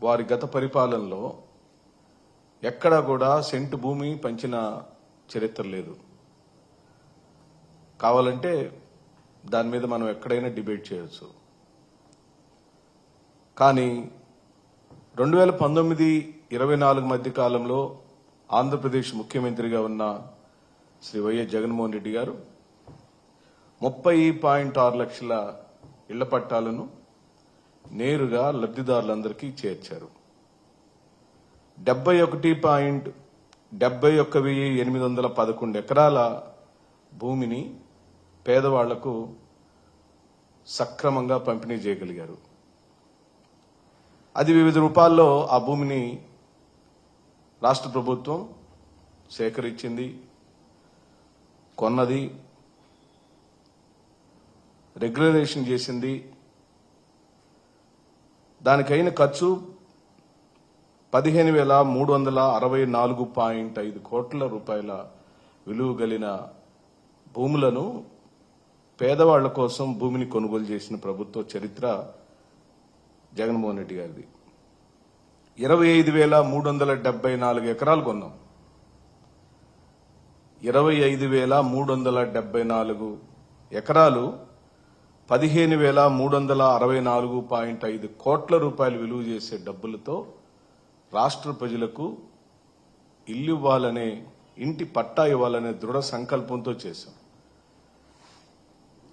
వారి గత పరిపాలనలో ఎక్కడా కూడా సెంటు భూమి పంచిన చరిత్ర లేదు. కావాలంటే దాని మీద మనం ఎక్కడైనా డిబేట్ చేయొచ్చు. కానీ 2019-24 మధ్య కాలంలో ఆంధ్రప్రదేశ్ ముఖ్యమంత్రిగా ఉన్న శ్రీ వైఎస్ జగన్మోహన్ రెడ్డి గారు 30.6 లక్షల ఇళ్ల పట్టాలను నేరుగా లబ్ధిదారులందరికీ చేర్చారు. 71,811 ఎకరాల భూమిని పేదవాళ్లకు సక్రమంగా పంపిణీ చేయగలిగారు. అది వివిధ రూపాల్లో ఆ భూమిని రాష్ట్ర ప్రభుత్వం సేకరించింది, కొన్నది, రెగ్యులరైజేషన్ చేసింది. దానికైన ఖర్చు 15,364.5 కోట్ల రూపాయల విలువ కలిగిన భూములను పేదవాళ్ల కోసం భూమిని కొనుగోలు చేసిన ప్రభుత్వ చరిత్ర జగన్మోహన్ రెడ్డి గారిది. 25,374 ఎకరాలు కొన్నాం. 25,374 ఎకరాలు 15,364.5 కోట్ల రూపాయలు విలువ చేసే డబ్బులతో రాష్ట్ర ప్రజలకు ఇల్లు ఇవ్వాలనే, ఇంటి పట్టా ఇవ్వాలనే దృఢ సంకల్పంతో చేశాం.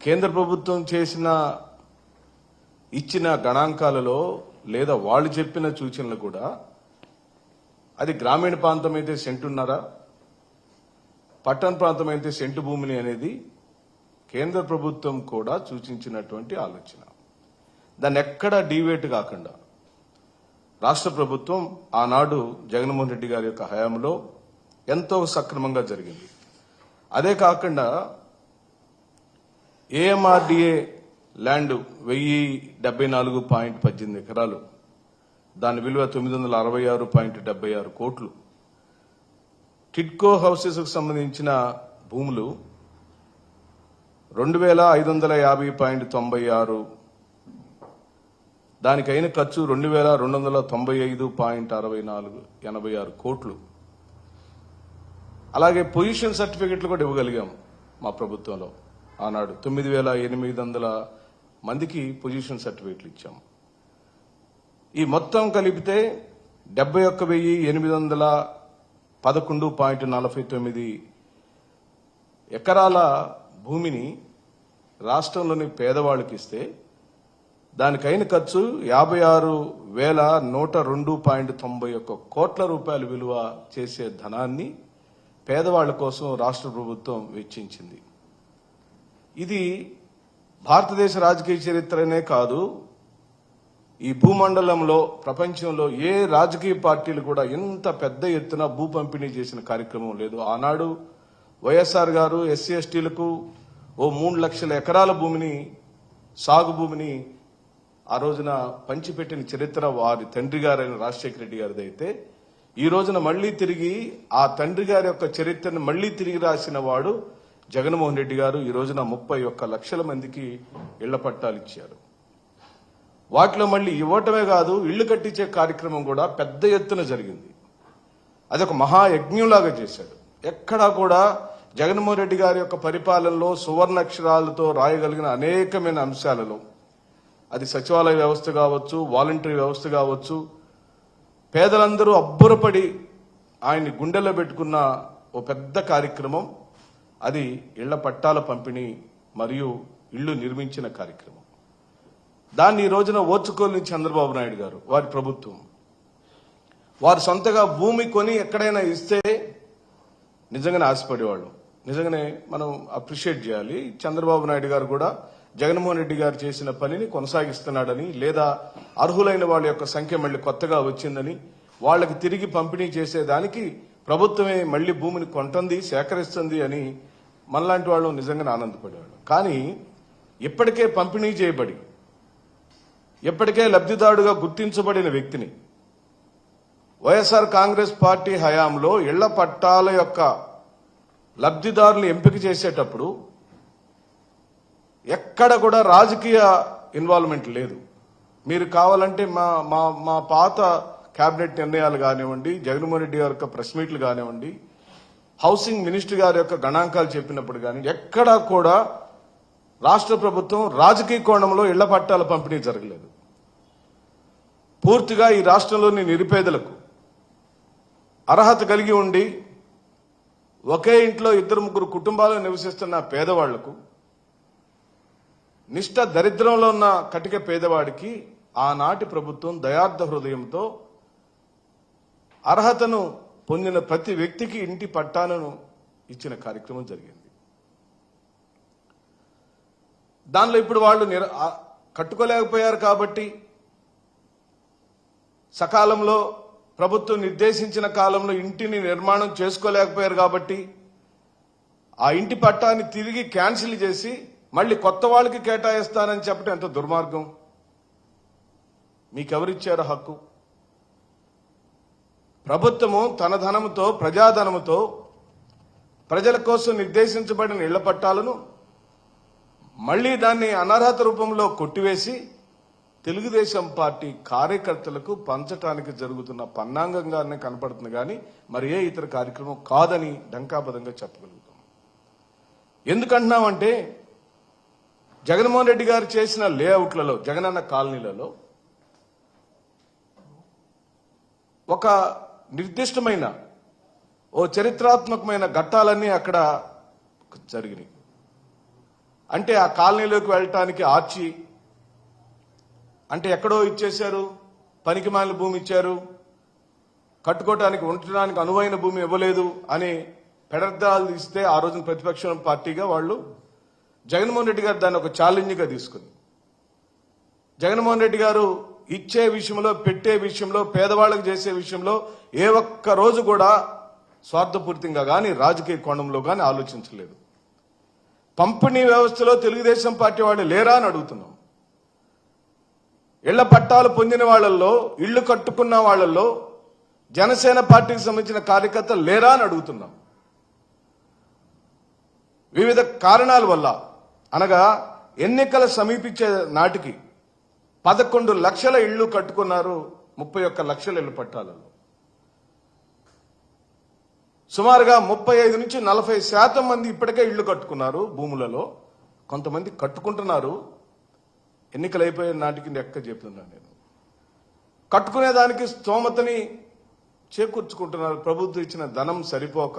కేంద్ర ప్రభుత్వం ఇచ్చిన గణాంకాలలో లేదా వాళ్ళు చెప్పిన సూచనలు కూడా అది గ్రామీణ ప్రాంతం అయితే సెంటున్నర, పట్టణ ప్రాంతం అయితే సెంటు భూమిని అనేది కేంద్ర ప్రభుత్వం కూడా సూచించినటువంటి ఆలోచన. దాన్ని ఎక్కడా డీవేట్ కాకుండా రాష్ట్ర ప్రభుత్వం ఆనాడు జగన్మోహన్ రెడ్డి గారి యొక్క హయాంలో ఎంతో సక్రమంగా జరిగింది. అదే కాకుండా ఏఎంఆర్డీఏ ల్యాండ్ 1,074.18 ఎకరాలు, దాని విలువ 966.76 కోట్లు. టిడ్కో హౌసెస్ కు సంబంధించిన భూములు 2,550.96, దానికైన ఖర్చు 2,295.86 కోట్లు. అలాగే పొజిషన్ సర్టిఫికెట్లు కూడా ఇవ్వగలిగాం మా ప్రభుత్వంలో. ఆనాడు 9,800 మందికి పొజిషన్ సర్టిఫికెట్లు ఇచ్చాం. ఈ మొత్తం కలిపితే 71,811.49 ఎకరాల భూమిని రాష్ట్రంలోని పేదవాళ్ళకి ఇస్తే దానికైన ఖర్చు 56,102.91 కోట్ల రూపాయల విలువ చేసే ధనాన్ని పేదవాళ్ల కోసం రాష్ట్ర ప్రభుత్వం వెచ్చించింది. ఇది భారతదేశ రాజకీయ చరిత్రనే కాదు, ఈ భూమండలంలో ప్రపంచంలో ఏ రాజకీయ పార్టీలు కూడా ఇంత పెద్ద ఎత్తున భూ పంపిణీ చేసిన కార్యక్రమం లేదు. ఆనాడు వైఎస్ఆర్ గారు ఎస్సీ ఎస్టీలకు 3 లక్షల ఎకరాల భూమిని, సాగు భూమిని ఆ రోజున పంచిపెట్టిన చరిత్ర వారి తండ్రి గారైన రాజశేఖర రెడ్డి గారిది. అయితే ఈ రోజున మళ్లీ తిరిగి ఆ తండ్రి గారి యొక్క చరిత్రను మళ్లీ తిరిగి రాసిన వాడు జగన్మోహన్ రెడ్డి గారు. ఈ రోజున 31 లక్షల మందికి ఇళ్ల పట్టాలు ఇచ్చారు. వాటిలో మళ్లీ ఇవ్వటమే కాదు, ఇళ్లు కట్టించే కార్యక్రమం కూడా పెద్ద ఎత్తున జరిగింది. అదొక మహాయజ్ఞంలాగా చేశాడు. ఎక్కడా కూడా జగన్మోహన్ రెడ్డి గారి యొక్క పరిపాలనలో సువర్ణాక్షరాలతో రాయగలిగిన అనేకమైన అంశాలలో, అది సచివాలయ వ్యవస్థ కావచ్చు, వాలంటరీ వ్యవస్థ కావచ్చు, పేదలందరూ అబ్బురపడి ఆయన్ని గుండెల్లో పెట్టుకున్న ఓ పెద్ద కార్యక్రమం అది ఇళ్ల పట్టాల పంపిణీ మరియు ఇళ్లు నిర్మించిన కార్యక్రమం. దాన్ని ఈ రోజున ఓర్చుకోలేని చంద్రబాబు నాయుడు గారు, వారి ప్రభుత్వం, వారు సొంతగా భూమి కొని ఎక్కడైనా ఇస్తే నిజంగానే ఆశపడేవాళ్ళు. నిజంగానే మనం అప్రిషియేట్ చేయాలి. చంద్రబాబు నాయుడు గారు కూడా జగన్మోహన్ రెడ్డి గారు చేసిన పనిని కొనసాగిస్తున్నాడని, లేదా అర్హులైన వాళ్ళ యొక్క సంఖ్య మళ్లీ కొత్తగా వచ్చిందని, వాళ్లకు తిరిగి పంపిణీ చేసేదానికి ప్రభుత్వమే మళ్లీ భూమిని కొంటుంది, సేకరిస్తుంది అని మనలాంటి వాళ్ళు నిజంగానే ఆనందపడేవాళ్ళు. కానీ ఇప్పటికే పంపిణీ చేయబడి ఇప్పటికే లబ్ధిదారుడుగా గుర్తించబడిన వ్యక్తిని వైఎస్ఆర్ కాంగ్రెస్ పార్టీ హయాంలో ఇళ్ల పట్టాల యొక్క లబ్ధిదారులు ఎంపిక చేసేటప్పుడు ఎక్కడ కూడా రాజకీయ ఇన్వాల్వ్మెంట్ లేదు. మీరు కావాలంటే మా మా మా పాత కేబినెట్ నిర్ణయాలు కానివ్వండి, జగన్మోహన్ రెడ్డి గారి యొక్క ప్రెస్ మీట్లు కానివ్వండి, హౌసింగ్ మినిస్టర్ గారి యొక్క గణాంకాలు చెప్పినప్పుడు కానీ ఎక్కడా కూడా రాష్ట్ర ప్రభుత్వం రాజకీయ కోణంలో ఇళ్ల పట్టాల పంపిణీ జరగలేదు. పూర్తిగా ఈ రాష్ట్రంలోని నిరుపేదలకు అర్హత కలిగి ఉండి ఒకే ఇంట్లో 2-3 కుటుంబాలు నివసిస్తున్న పేదవాళ్లకు, నిష్ఠ దరిద్రంలో ఉన్న కటిక పేదవాడికి ఆనాటి ప్రభుత్వం దయార్థ హృదయంతో అర్హతను పొందిన ప్రతి వ్యక్తికి ఇంటి పట్టాలను ఇచ్చిన కార్యక్రమం జరిగింది. దానిలో ఇప్పుడు వాళ్ళు కట్టుకోలేకపోయారు కాబట్టి, సకాలంలో ప్రభుత్వం నిర్దేశించిన కాలంలో ఇంటిని నిర్మాణం చేసుకోలేకపోయారు కాబట్టి ఆ ఇంటి పట్టాన్ని తిరిగి క్యాన్సిల్ చేసి మళ్ళీ కొత్త వాళ్ళకి కేటాయిస్తానని చెప్పడం ఎంత దుర్మార్గం. మీకెవరిచ్చారు హక్కు? ప్రభుత్వము తన ధనముతో, ప్రజాధనముతో ప్రజల కోసం నిర్దేశించబడిన ఇళ్ల పట్టాలను మళ్లీ దాన్ని అనర్హత రూపంలో కొట్టివేసి తెలుగుదేశం పార్టీ కార్యకర్తలకు పంచటానికి జరుగుతున్న పన్నాంగంగానే కనపడుతుంది కానీ మరి ఏ ఇతర కార్యక్రమం కాదని డంకాపదంగా చెప్పగలుగుతాం. ఎందుకంటున్నామంటే జగన్మోహన్ రెడ్డి గారు చేసిన లేఅవుట్లలో, జగనన్న కాలనీలలో ఒక నిర్దిష్టమైన ఓ చరిత్రాత్మకమైన ఘట్టాలన్నీ అక్కడ జరిగినాయి. అంటే ఆ కాలనీలోకి వెళ్ళటానికి ఆర్చి అంటే ఎక్కడో ఇచ్చేశారు, పనికిమాలిన భూమి ఇచ్చారు, కట్టుకోవటానికి ఉండటానికి అనువైన భూమి ఇవ్వలేదు అని పెడర్థాలు ఇస్తే ఆ రోజున ప్రతిపక్షం పార్టీగా వాళ్ళు జగన్మోహన్ రెడ్డి గారు దాన్ని ఒక ఛాలెంజ్గా తీసుకుని, జగన్మోహన్ రెడ్డి గారు ఇచ్చే విషయంలో, పెట్టే విషయంలో, పేదవాళ్ళకు చేసే విషయంలో ఏ ఒక్క రోజు కూడా స్వార్థపూరితంగా కానీ రాజకీయ కోణంలో కానీ ఆలోచించలేదు. పంపిణీ వ్యవస్థలో తెలుగుదేశం పార్టీ వాళ్ళు లేరా అని అడుగుతున్నాం. ఇళ్ల పట్టాలు పొందిన వాళ్లలో, ఇళ్లు కట్టుకున్న వాళ్లలో జనసేన పార్టీకి సంబంధించిన కార్యకర్తలు లేరా అని అడుగుతున్నాం. వివిధ కారణాల వల్ల, అనగా ఎన్నికలు సమీపించే నాటికి 11 లక్షల ఇళ్లు కట్టుకున్నారు 31 లక్షల ఇళ్ల పట్టాలలో. సుమారుగా 35 నుంచి 40% మంది ఇప్పటికే ఇళ్లు కట్టుకున్నారు భూములలో. కొంతమంది కట్టుకుంటున్నారు, ఎన్నికలు అయిపోయే నాటికి లెక్క చెప్తున్నాను నేను. కట్టుకునేదానికి స్తోమతని చేకూర్చుకుంటున్నారు. ప్రభుత్వం ఇచ్చిన ధనం సరిపోక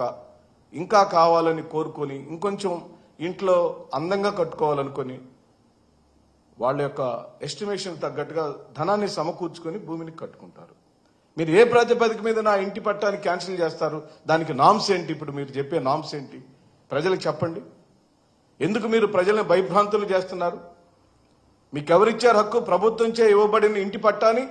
ఇంకా కావాలని కోరుకొని, ఇంకొంచెం ఇంట్లో అందంగా కట్టుకోవాలనుకొని వాళ్ళ యొక్క ఎస్టిమేషన్ తగ్గట్టుగా ధనాన్ని సమకూర్చుకొని భూమిని కట్టుకుంటారు. మీరు ఏ ప్రాతిపదిక మీద నా ఇంటి పట్టాన్ని క్యాన్సిల్ చేస్తారు? దానికి నామ్స్ ఏంటి? ఇప్పుడు మీరు చెప్పే నామ్స్ ఏంటి? ప్రజలకు చెప్పండి. ఎందుకు మీరు ప్రజల్ని భయభ్రాంతులు చేస్తున్నారు? మీకెవరిచ్చారు హక్కు? ప్రభుత్వంచే ఇవ్వబడిన ఇంటి పట్టాని